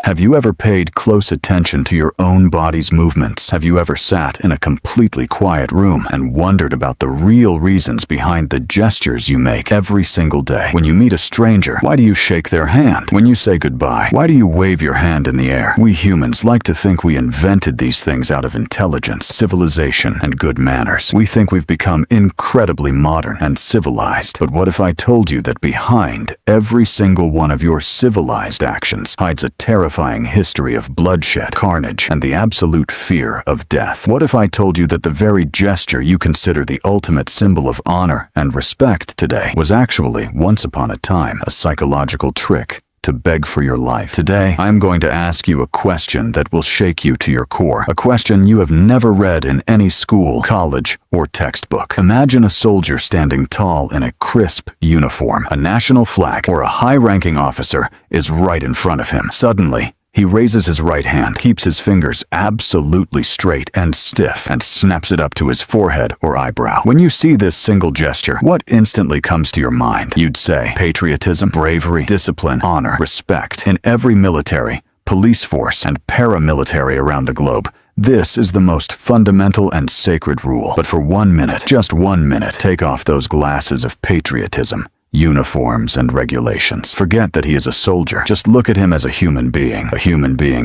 Have you ever paid close attention to your own body's movements? Have you ever sat in a completely quiet room and wondered about the real reasons behind the gestures you make every single day? When you meet a stranger, why do you shake their hand? When you say goodbye, why do you wave your hand in the air? We humans like to think we invented these things out of intelligence, civilization, and good manners. We think we've become incredibly modern and civilized. But what if I told you that behind every single one of your civilized actions hides a terrifying history of bloodshed, carnage, and the absolute fear of death? What if I told you that the very gesture you consider the ultimate symbol of honor and respect today was actually, once upon a time, a psychological trick to beg for your life? Today, I'm going to ask you a question that will shake you to your core. A question you have never read in any school, college, or textbook. Imagine a soldier standing tall in a crisp uniform. A national flag or a high-ranking officer is right in front of him. Suddenly, he raises his right hand, keeps his fingers absolutely straight and stiff, and snaps it up to his forehead or eyebrow. When you see this single gesture, what instantly comes to your mind? You'd say patriotism, bravery, discipline, honor, respect. In every military, police force, and paramilitary around the globe, this is the most fundamental and sacred rule. But for 1 minute, just 1 minute, take off those glasses of patriotism, uniforms, and regulations. Forget that he is a soldier. Just look at him as a human being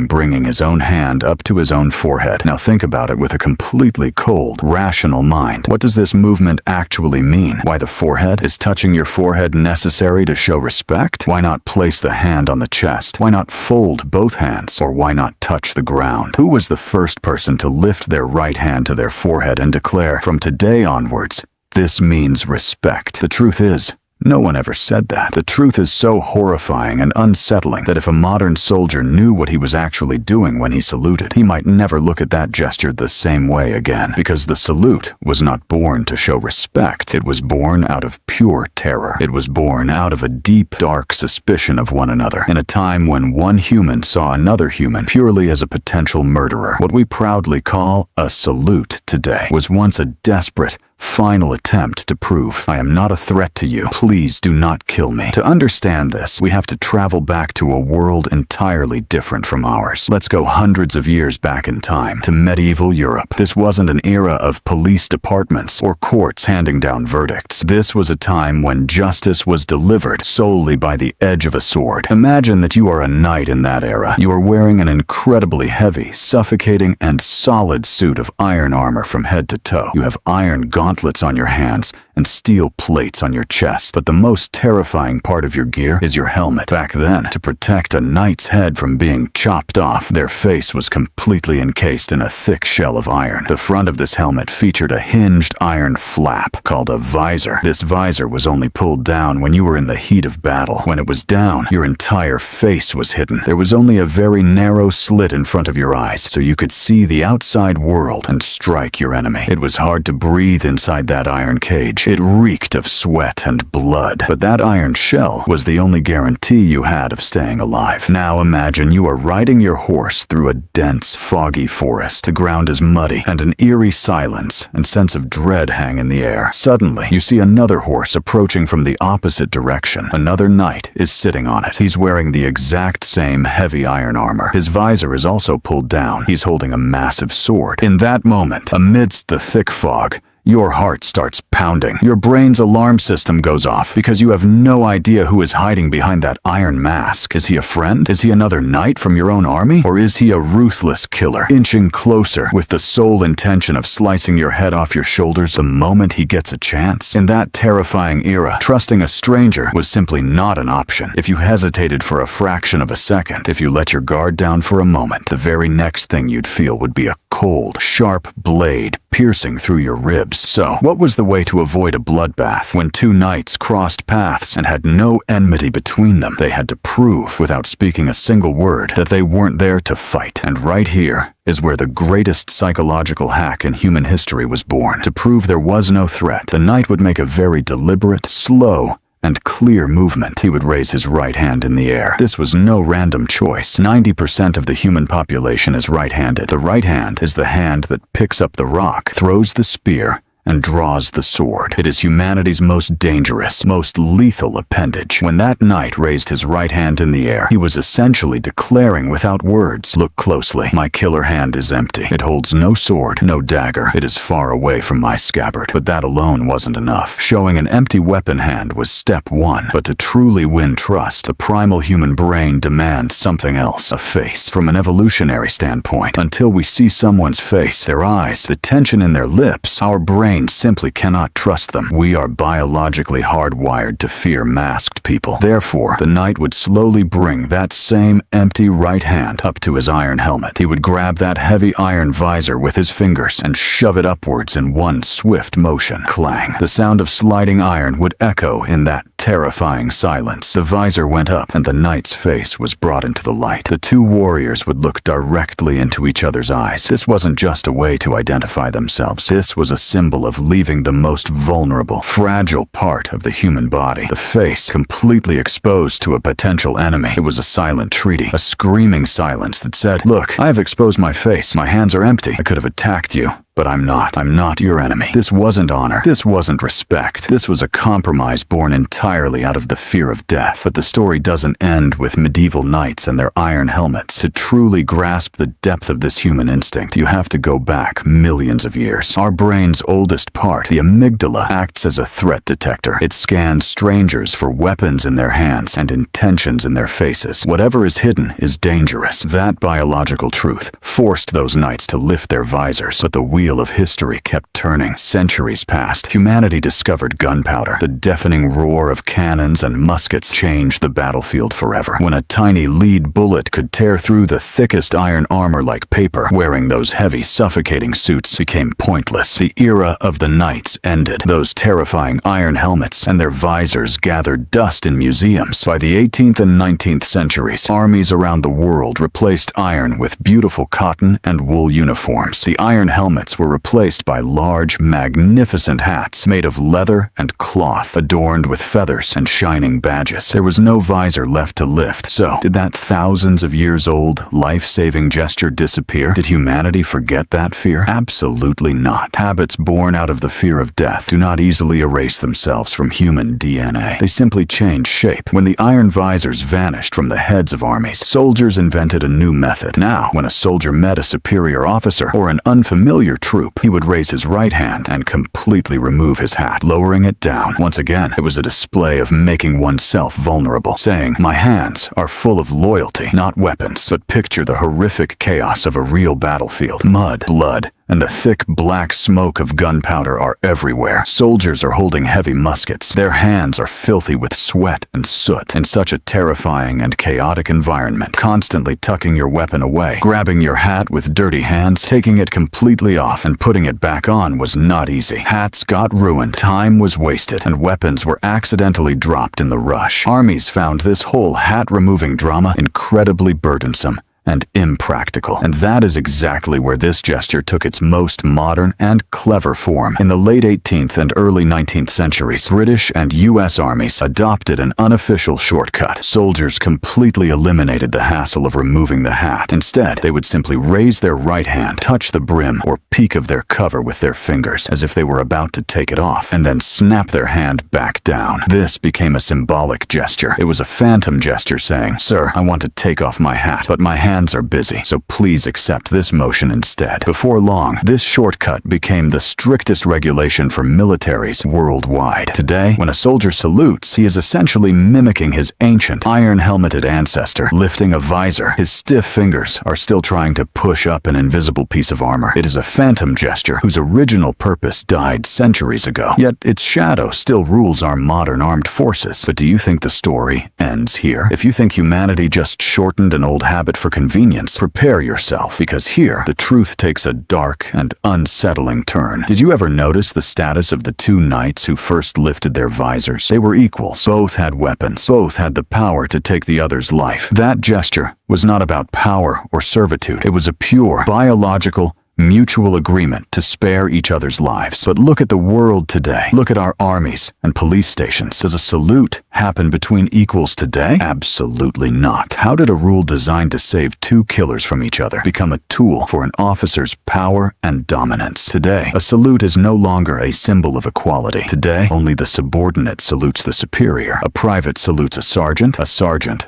bringing his own hand up to his own forehead. Now think about it with a completely cold, rational mind. What does this movement actually mean? Why the forehead? Is touching your forehead necessary to show respect? Why not place the hand on the chest? Why not fold both hands? Or why not touch the ground? Who was the first person to lift their right hand to their forehead and declare, from today onwards, this means respect? The truth is, no one ever said that. The truth is so horrifying and unsettling that if a modern soldier knew what he was actually doing when he saluted, he might never look at that gesture the same way again. Because the salute was not born to show respect. It was born out of pure terror. It was born out of a deep, dark suspicion of one another. In a time when one human saw another human purely as a potential murderer, what we proudly call a salute today was once a desperate, final attempt to prove, I am not a threat to you. Please do not kill me. To understand this, we have to travel back to a world entirely different from ours. Let's go hundreds of years back in time, to medieval Europe. This wasn't an era of police departments or courts handing down verdicts. This was a time when justice was delivered solely by the edge of a sword. Imagine that you are a knight in that era. You are wearing an incredibly heavy, suffocating, and solid suit of iron armor from head to toe. You have iron gauntlets on your hands and steel plates on your chest. But the most terrifying part of your gear is your helmet. Back then, to protect a knight's head from being chopped off, their face was completely encased in a thick shell of iron. The front of this helmet featured a hinged iron flap called a visor. This visor was only pulled down when you were in the heat of battle. When it was down, your entire face was hidden. There was only a very narrow slit in front of your eyes, so you could see the outside world and strike your enemy. It was hard to breathe inside that iron cage. It reeked of sweat and blood, but that iron shell was the only guarantee you had of staying alive. Now imagine you are riding your horse through a dense, foggy forest. The ground is muddy, and an eerie silence and sense of dread hang in the air. Suddenly, you see another horse approaching from the opposite direction. Another knight is sitting on it. He's wearing the exact same heavy iron armor. His visor is also pulled down. He's holding a massive sword. In that moment, amidst the thick fog, your heart starts pounding. Your brain's alarm system goes off because you have no idea who is hiding behind that iron mask. Is he a friend? Is he another knight from your own army? Or is he a ruthless killer, inching closer with the sole intention of slicing your head off your shoulders the moment he gets a chance? In that terrifying era, trusting a stranger was simply not an option. If you hesitated for a fraction of a second, if you let your guard down for a moment, the very next thing you'd feel would be a cold, sharp blade piercing through your ribs. So, what was the way to avoid a bloodbath? When two knights crossed paths and had no enmity between them, they had to prove, without speaking a single word, that they weren't there to fight. And right here is where the greatest psychological hack in human history was born. To prove there was no threat, the knight would make a very deliberate, slow, and clear movement. He would raise his right hand in the air. This was no random choice. 90% of the human population is right-handed. The right hand is the hand that picks up the rock, throws the spear, and draws the sword. It is humanity's most dangerous, most lethal appendage. When that knight raised his right hand in the air, he was essentially declaring without words, "Look closely. My killer hand is empty. It holds no sword, no dagger. It is far away from my scabbard." But that alone wasn't enough. Showing an empty weapon hand was step one. But to truly win trust, the primal human brain demands something else, a face. From an evolutionary standpoint, until we see someone's face, their eyes, the tension in their lips, our brain simply cannot trust them. We are biologically hardwired to fear masked people. Therefore, the knight would slowly bring that same empty right hand up to his iron helmet. He would grab that heavy iron visor with his fingers and shove it upwards in one swift motion. Clang. The sound of sliding iron would echo in that terrifying silence. The visor went up, and the knight's face was brought into the light. The two warriors would look directly into each other's eyes. This wasn't just a way to identify themselves. This was a symbol of leaving the most vulnerable, fragile part of the human body. The face completely exposed to a potential enemy. It was a silent treaty, a screaming silence that said, "Look, I have exposed my face. My hands are empty. I could have attacked you. But I'm not. I'm not your enemy." This wasn't honor. This wasn't respect. This was a compromise born entirely out of the fear of death. But the story doesn't end with medieval knights and their iron helmets. To truly grasp the depth of this human instinct, you have to go back millions of years. Our brain's oldest part, the amygdala, acts as a threat detector. It scans strangers for weapons in their hands and intentions in their faces. Whatever is hidden is dangerous. That biological truth forced those knights to lift their visors, but the wheel of history kept turning. Centuries passed. Humanity discovered gunpowder. The deafening roar of cannons and muskets changed the battlefield forever. When a tiny lead bullet could tear through the thickest iron armor like paper, wearing those heavy, suffocating suits became pointless. The era of the knights ended. Those terrifying iron helmets and their visors gathered dust in museums. By the 18th and 19th centuries, armies around the world replaced iron with beautiful cotton and wool uniforms. The iron helmets were replaced by large, magnificent hats made of leather and cloth, adorned with feathers and shining badges. There was no visor left to lift. So, did that thousands of years old, life-saving gesture disappear? Did humanity forget that fear? Absolutely not. Habits born out of the fear of death do not easily erase themselves from human DNA. They simply change shape. When the iron visors vanished from the heads of armies, soldiers invented a new method. Now, when a soldier met a superior officer or an unfamiliar troop, he would raise his right hand and completely remove his hat, lowering it down. Once again, it was a display of making oneself vulnerable, saying, "My hands are full of loyalty, not weapons." But picture the horrific chaos of a real battlefield. Mud, blood, and the thick black smoke of gunpowder are everywhere. Soldiers are holding heavy muskets. Their hands are filthy with sweat and soot. In such a terrifying and chaotic environment, constantly tucking your weapon away, grabbing your hat with dirty hands, taking it completely off and putting it back on was not easy. Hats got ruined, time was wasted, and weapons were accidentally dropped in the rush. Armies found this whole hat-removing drama incredibly burdensome and impractical. And that is exactly where this gesture took its most modern and clever form. In the late 18th and early 19th centuries, British and US armies adopted an unofficial shortcut. Soldiers completely eliminated the hassle of removing the hat. Instead, they would simply raise their right hand, touch the brim or peak of their cover with their fingers, as if they were about to take it off, and then snap their hand back down. This became a symbolic gesture. It was a phantom gesture saying, "Sir, I want to take off my hat, but my hands are busy, so please accept this motion instead." Before long, this shortcut became the strictest regulation for militaries worldwide. Today, when a soldier salutes, he is essentially mimicking his ancient, iron-helmeted ancestor. Lifting a visor, his stiff fingers are still trying to push up an invisible piece of armor. It is a phantom gesture whose original purpose died centuries ago. Yet its shadow still rules our modern armed forces. But do you think the story ends here? If you think humanity just shortened an old habit for convenience, prepare yourself, because here the truth takes a dark and unsettling turn. Did you ever notice the status of the two knights who first lifted their visors? They were equals. Both had weapons. Both had the power to take the other's life. That gesture was not about power or servitude. It was a pure, biological, mutual agreement to spare each other's lives. But look at the world today. Look at our armies and police stations. Does a salute happen between equals today? Absolutely not. How did a rule designed to save two killers from each other become a tool for an officer's power and dominance? Today, a salute is no longer a symbol of equality. Today, only the subordinate salutes the superior. A private salutes a sergeant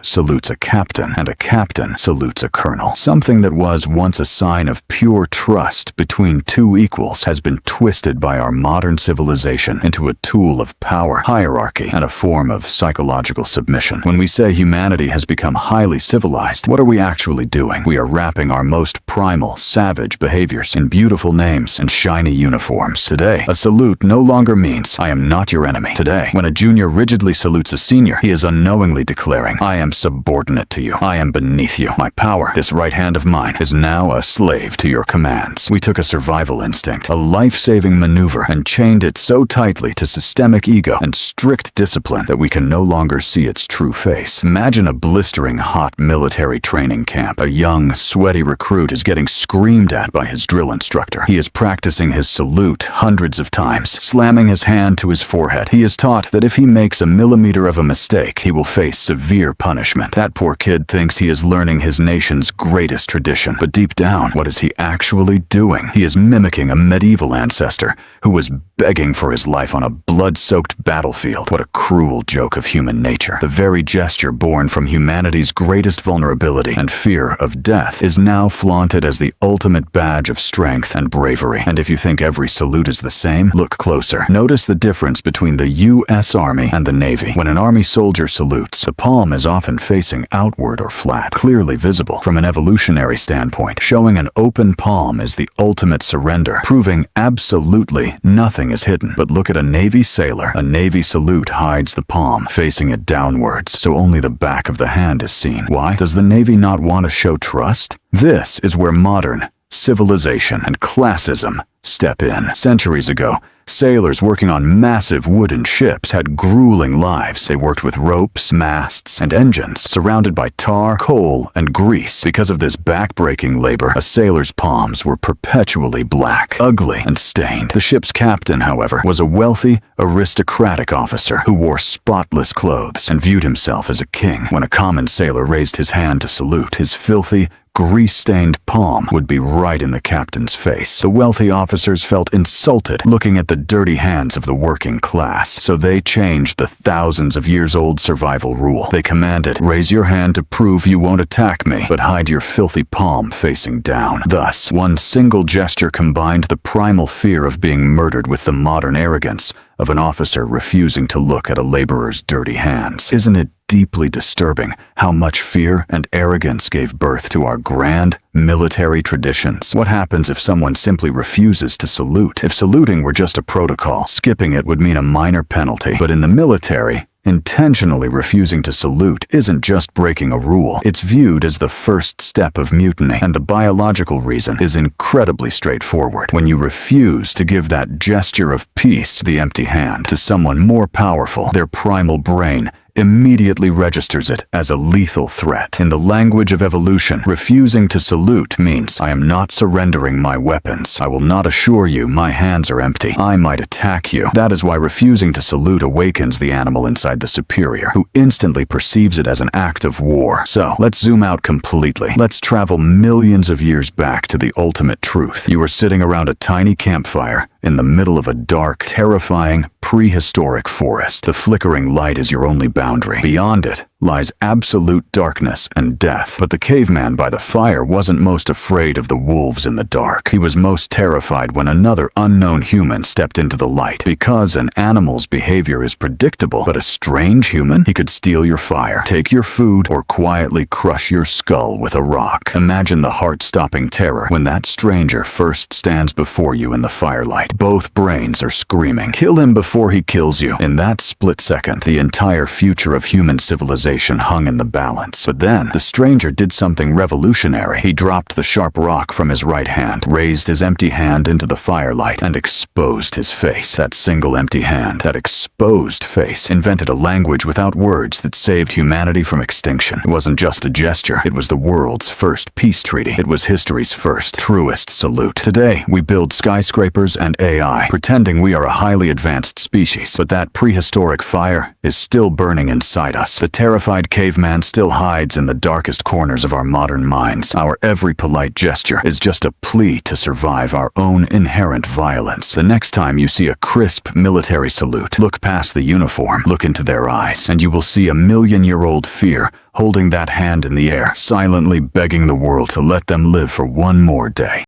salutes a captain, and a captain salutes a colonel. Something that was once a sign of pure trust between two equals has been twisted by our modern civilization into a tool of power, hierarchy, and a form of psychological submission. When we say humanity has become highly civilized, what are we actually doing? We are wrapping our most primal, savage behaviors in beautiful names and shiny uniforms. Today, a salute no longer means, I am not your enemy. Today, when a junior rigidly salutes a senior, he is unknowingly declaring, I am subordinate to you. I am beneath you. My power, this right hand of mine, is now a slave to your commands. We took a survival instinct, a life-saving maneuver, and chained it so tightly to systemic ego and strict discipline that we can no longer see its true face. Imagine a blistering hot military training camp. A young, sweaty recruit is getting screamed at by his drill instructor. He is practicing his salute hundreds of times, slamming his hand to his forehead. He is taught that if he makes a millimeter of a mistake, he will face severe punishment. That poor kid thinks he is learning his nation's greatest tradition. But deep down, what is he actually doing? He is mimicking a medieval ancestor who was begging for his life on a blood-soaked battlefield. What a cruel joke of human nature. The very gesture born from humanity's greatest vulnerability and fear of death is now flaunted as the ultimate badge of strength and bravery. And if you think every salute is the same, look closer. Notice the difference between the U.S. Army and the Navy. When an Army soldier salutes, the palm is often facing outward or flat, clearly visible from an evolutionary standpoint. Showing an open palm is the ultimate surrender, proving absolutely nothing is hidden. But look at a Navy sailor. A Navy salute hides the palm, facing it downwards, so only the back of the hand is seen. Why? Does the Navy not want to show trust? This is where modern civilization and classism step in. Centuries ago, sailors working on massive wooden ships had grueling lives. They worked with ropes, masts, and engines, surrounded by tar, coal, and grease. Because of this back-breaking labor, a sailor's palms were perpetually black, ugly, and stained. The ship's captain, however, was a wealthy, aristocratic officer who wore spotless clothes and viewed himself as a king. When a common sailor raised his hand to salute, his filthy, grease-stained palm would be right in the captain's face. The wealthy officers felt insulted looking at the dirty hands of the working class, so they changed the thousands of years old survival rule. They commanded, raise your hand to prove you won't attack me, but hide your filthy palm facing down. Thus, one single gesture combined the primal fear of being murdered with the modern arrogance of an officer refusing to look at a laborer's dirty hands. Isn't it deeply disturbing how much fear and arrogance gave birth to our grand military traditions? What happens if someone simply refuses to salute? If saluting were just a protocol, skipping it would mean a minor penalty. But in the military, intentionally refusing to salute isn't just breaking a rule. It's viewed as the first step of mutiny, and the biological reason is incredibly straightforward. When you refuse to give that gesture of peace, the empty hand, to someone more powerful, their primal brain immediately registers it as a lethal threat. In the language of evolution, refusing to salute means I am not surrendering my weapons. I will not assure you my hands are empty. I might attack you. That is why refusing to salute awakens the animal inside the superior, who instantly perceives it as an act of war. So, let's zoom out completely. Let's travel millions of years back to the ultimate truth. You are sitting around a tiny campfire in the middle of a dark, terrifying, prehistoric forest. The flickering light is your only boundary. Beyond it lies absolute darkness and death. But the caveman by the fire wasn't most afraid of the wolves in the dark. He was most terrified when another unknown human stepped into the light. Because an animal's behavior is predictable, but a strange human, he could steal your fire, take your food, or quietly crush your skull with a rock. Imagine the heart-stopping terror when that stranger first stands before you in the firelight. Both brains are screaming, kill him before he kills you. In that split second, the entire future of human civilization reputation hung in the balance. But then, the stranger did something revolutionary. He dropped the sharp rock from his right hand, raised his empty hand into the firelight, and exposed his face. That single empty hand, that exposed face, invented a language without words that saved humanity from extinction. It wasn't just a gesture. It was the world's first peace treaty. It was history's first, truest salute. Today, we build skyscrapers and AI, pretending we are a highly advanced species. But that prehistoric fire is still burning inside us. The terrified caveman still hides in the darkest corners of our modern minds. Our every polite gesture is just a plea to survive our own inherent violence. The next time you see a crisp military salute, look past the uniform, look into their eyes, and you will see a million-year-old fear holding that hand in the air, silently begging the world to let them live for one more day.